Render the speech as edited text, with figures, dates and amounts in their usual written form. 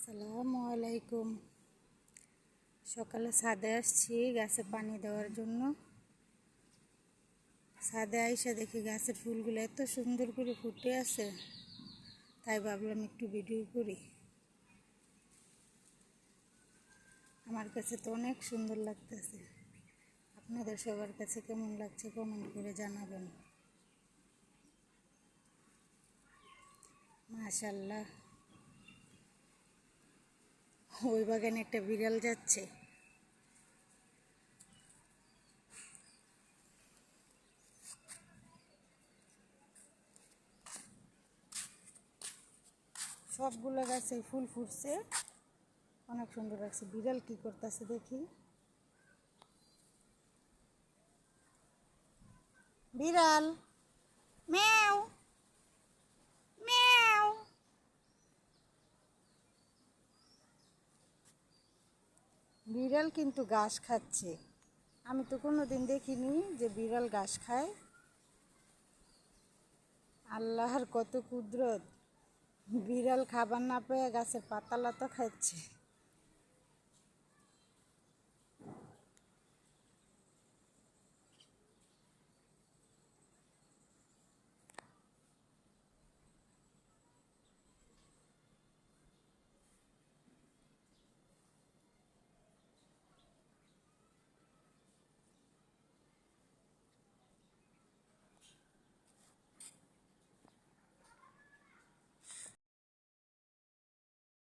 আসসালামু আলাইকুম। সকালে ছাদে আসছি গাছে পানি দেওয়ার জন্য। ছাদে আইসা দেখি গাছের ফুলগুলো এত সুন্দর করে ফুটে আছে, তাই ভাবলাম একটু ভিডিও করি। আমার কাছে তো অনেক সুন্দর লাগতেছে। আপনাদের সবার কাছে কেমন লাগছে কমেন্ট করে জানাবেন। মাশাআল্লাহ, ওই বাগানে একটা বিড়াল যাচ্ছে। সবগুলো গাছে ফুল ফুটছে, অনেক সুন্দর লাগছে। বিড়াল কি করতেছে দেখি। বিড়াল ম্যাও ম্যাও। বিড়াল কিন্তু ঘাস খাচ্ছে। আমি তো কোনোদিন দেখিনি যে বিড়াল ঘাস খায়। আল্লাহর কত কুদরত, বিড়াল খাবার না পেয়ে গাছের পাতা লতা খাচ্ছে।